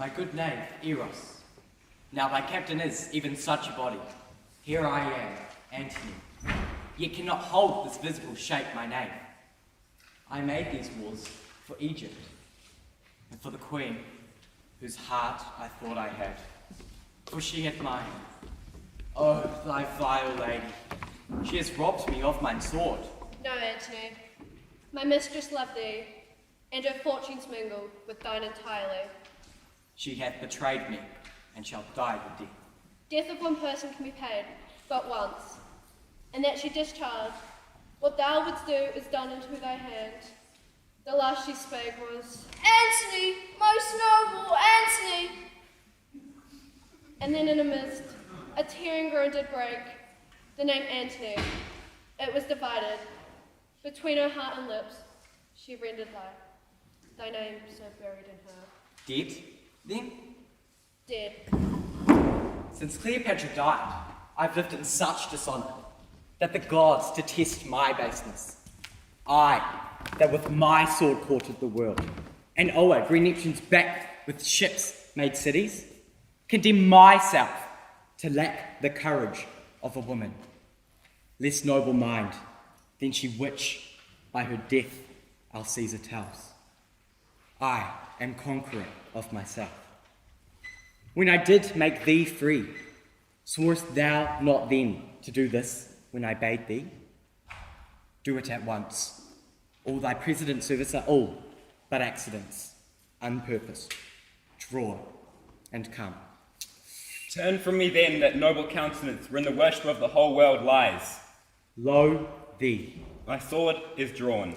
my good name, Eros. Now thy captain is even such a body. Here I am, Antony, yet cannot hold this visible shape my name. I made these wars for Egypt, and for the queen, whose heart I thought I had, for she had mine. Oh, thy vile lady, she has robbed me of mine sword. No, Antony, my mistress loved thee, and her fortunes mingled with thine entirely. She hath betrayed me, and shall die the death. Death of one person can be paid but once, and that she discharged. What thou wouldst do is done into thy hand. The last she spake was, Antony, most noble Antony! and then in a mist, a tearing groan did break. The name Antony, it was divided. Between her heart and lips, she rendered thy name so buried in her. Dead, then? Dead. Since Cleopatra died, I've lived in such dishonour that the gods detest my baseness. I, that with my sword courted the world, and drew Neptune's back with ships made cities, condemn myself to lack the courage of a woman, less noble mind than she which by her death our Caesar tells. I am conqueror of myself. When I did make thee free, sworest thou not then to do this when I bade thee? Do it at once. All thy president service are all but accidents, unpurposed. Draw and come. Turn from me then that noble countenance wherein the worship of the whole world lies. Lo thee. My sword is drawn.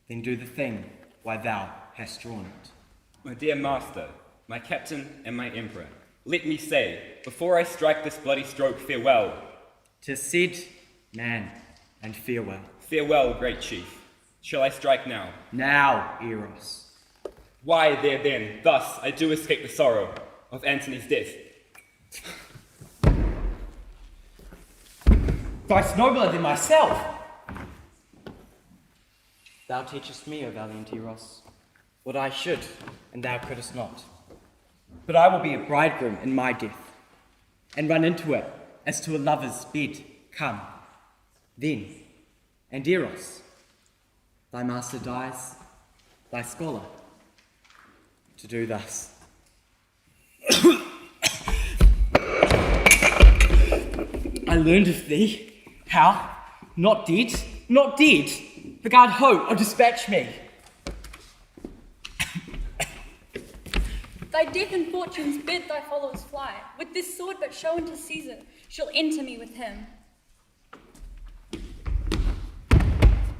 Then do the thing why thou hast drawn it. My dear master, my captain and my emperor, let me say, before I strike this bloody stroke, farewell. 'Tis said, man, and farewell. Farewell, great chief. Shall I strike now? Now, Eros. Why there then, thus I do escape the sorrow of Antony's death. Thrice nobler than myself. Thou teachest me, O valiant Eros, what I should, and thou couldst not. But I will be a bridegroom in my death, and run into it as to a lover's bed. Come, then, and Eros, thy master dies, thy scholar, to do thus. I learned of thee. How? Not dead? Not dead? The guard ho, or dispatch me. Thy death and fortunes bid thy followers fly. With this sword but shown to Caesar, shall enter me with him.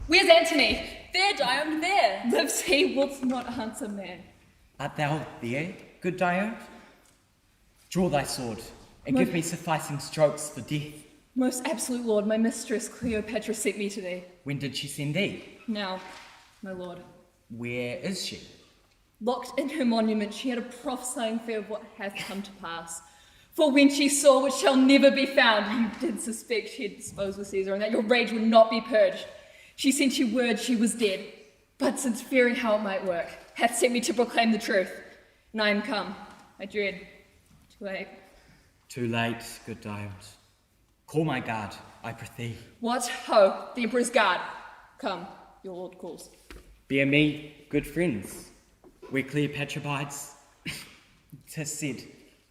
Where's Antony? There, Dione, there. Lives he, wilt not answer man. Art thou there, good Dione? Draw thy sword, and give me sufficing strokes for death. Most absolute lord, my mistress Cleopatra sent me to thee. When did she send thee? Now, my lord. Where is she? Locked in her monument, she had a prophesying fear of what hath come to pass. For when she saw what shall never be found, you did suspect she had disposed with Caesar, and that your rage would not be purged. She sent you word she was dead, but since fearing how it might work, hath sent me to proclaim the truth. And I am come, I dread. Too late. Too late, good Dione. Call my guard, I prithee. What? Ho, the Emperor's guard. Come, your lord calls. Bear me, good friends, where Cleopatra bides. 'Tis said,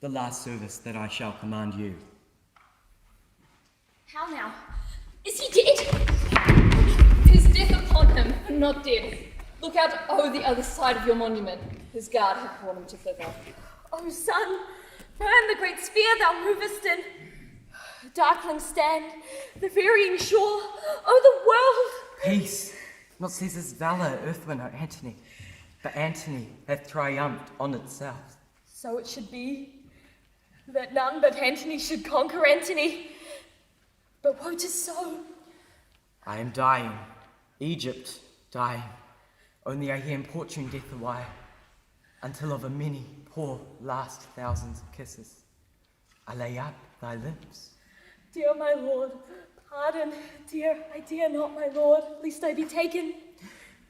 the last service that I shall command you. How now? Is he dead? 'Tis death upon him, and not dead. Look out, the other side of your monument. His guard hath brought him to thither. O sun, burn the great spear thou movest in. Darkling stand, the varying shore, the world. Peace, not Caesar's valour, earthwin, O Antony, but Antony hath triumphed on itself. So it should be, that none but Antony should conquer Antony. But woe 'tis so. I am dying, Egypt dying. Only I hear importune death awhile, until of a many poor last thousands of kisses I lay up thy lips. Dear my lord, pardon, dear, I dare not, my lord, lest I be taken.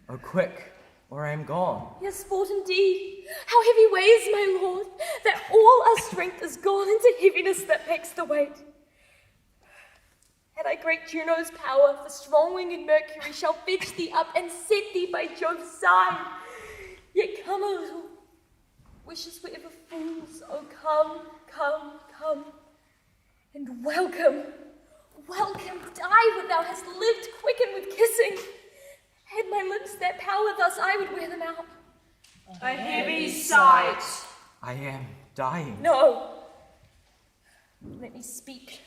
O quick, or I am gone. Yes, sport indeed. How heavy weighs my lord, that all our strength is gone into heaviness that makes the weight. Had I great Juno's power, the strong-winged Mercury shall fetch thee up and set thee by Jove's side. Yet come a little, wishes were ever fools, oh come, come, come, and welcome, welcome, die when thou hast lived, quicken with kissing. Had my lips that power, thus I would wear them out. A heavy sight. I am dying. No. Let me speak,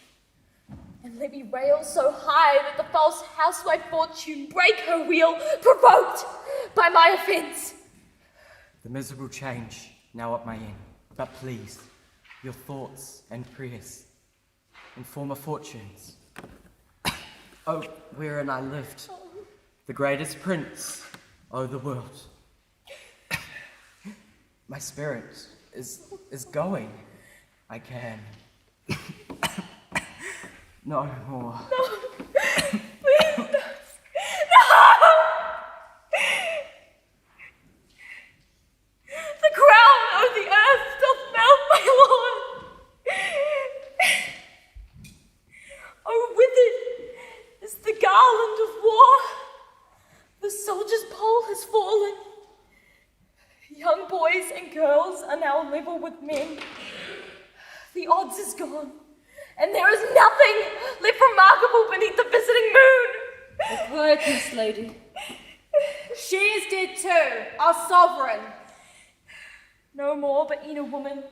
and let me rail so high that the false housewife Fortune break her wheel, provoked by my offence. The miserable change now at my end, but please, your thoughts and prayers inform of fortunes. Oh, wherein I lived, the greatest prince o' the world. My spirit is going. I can no more. No, please, no. The crown of the earth doth melt, my lord. Oh, with it is the garland of war. The soldier's pole has fallen. Young boys and girls are now level with men. The odds is gone, and there is nothing left remarkable beneath the visiting moon. Quiet, Miss Lady. She is dead too, our sovereign. No more but in a woman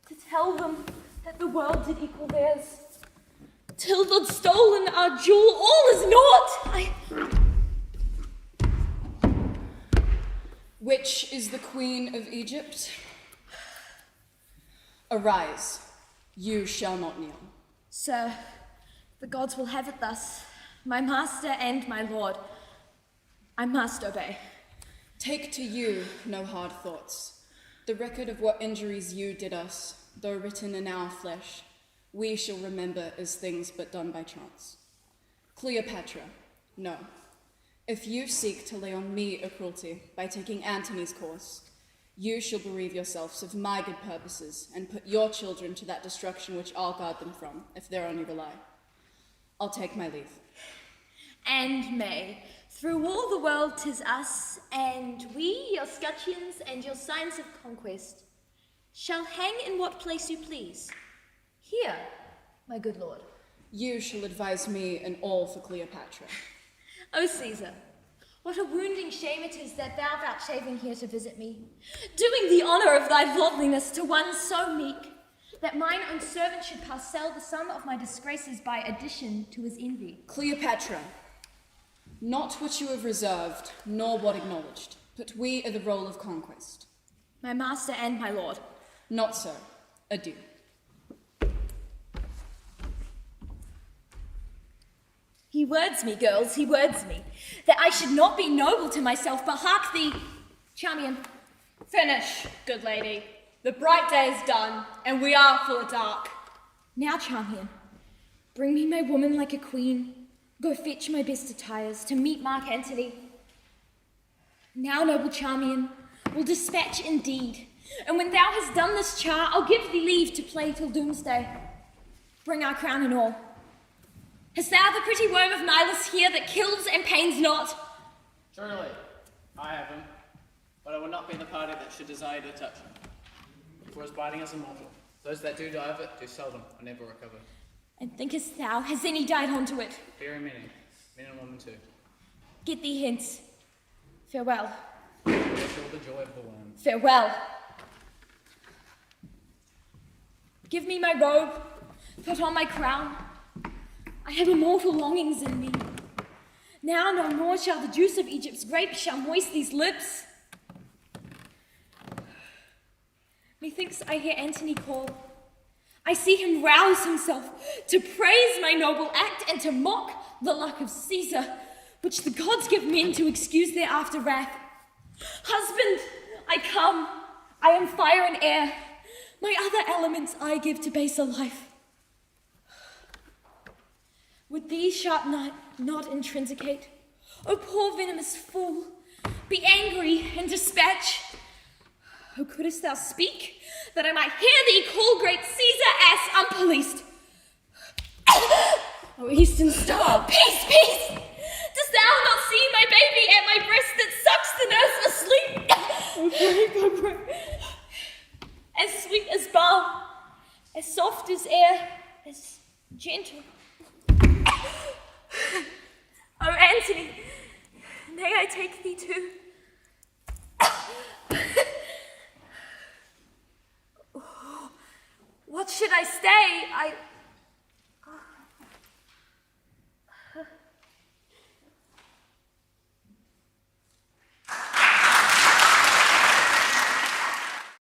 to tell them that the world did equal theirs. Till they'd stolen our jewel, all is naught. Which is the Queen of Egypt? Arise, you shall not kneel. Sir, the gods will have it thus. My master and my lord, I must obey. Take to you no hard thoughts. The record of what injuries you did us, though written in our flesh, we shall remember as things but done by chance. Cleopatra, no. If you seek to lay on me a cruelty by taking Antony's course, you shall bereave yourselves of my good purposes and put your children to that destruction which I'll guard them from, if they're on you rely. I'll take my leave. And may, through all the world 'tis us, and we, your scutcheons and your signs of conquest, shall hang in what place you please. Here, my good lord. You shall advise me in all for Cleopatra. O Caesar, what a wounding shame it is that thou vouchsafing here to visit me, doing the honour of thy loveliness to one so meek, that mine own servant should parcel the sum of my disgraces by addition to his envy. Cleopatra, not what you have reserved, nor what acknowledged, but we are the role of conquest. My master and my lord. Not so. Adieu. He words me, girls, he words me, that I should not be noble to myself, but hark thee, Charmian. Finish, good lady. The bright day is done, and we are full of dark. Now, Charmian, bring me my woman like a queen. Go fetch my best attires to meet Mark Antony. Now, noble Charmian, we'll dispatch indeed, and when thou hast done this char, I'll give thee leave to play till doomsday. Bring our crown and all. Hast thou the pretty worm of Nilus here that kills and pains not? Truly, I have him, but I will not be in the party that should desire to touch him. For his biting is immortal. Those that do die of it do seldom or never recover. And thinkest thou, has any died onto it? Very many, men and women too. Get thee hence. Farewell. Wish all the joy of the worm. Farewell. Give me my robe, put on my crown. I have immortal longings in me. Now no more shall the juice of Egypt's grape shall moist these lips. Methinks I hear Antony call. I see him rouse himself to praise my noble act and to mock the luck of Caesar, which the gods give men to excuse their after wrath. Husband, I come. I am fire and air. My other elements I give to baser life. Would these sharp not intrinsicate? O poor venomous fool, be angry and dispatch. Oh, couldst thou speak, that I might hear thee call great Caesar as unpoliced? Oh, Eastern Star. Peace, peace! Dost thou not see my baby at my breast that sucks the nurse asleep? Oh, brave. As sweet as balm, as soft as air, as gentle. Oh, Antony, may I take thee too? What should I say?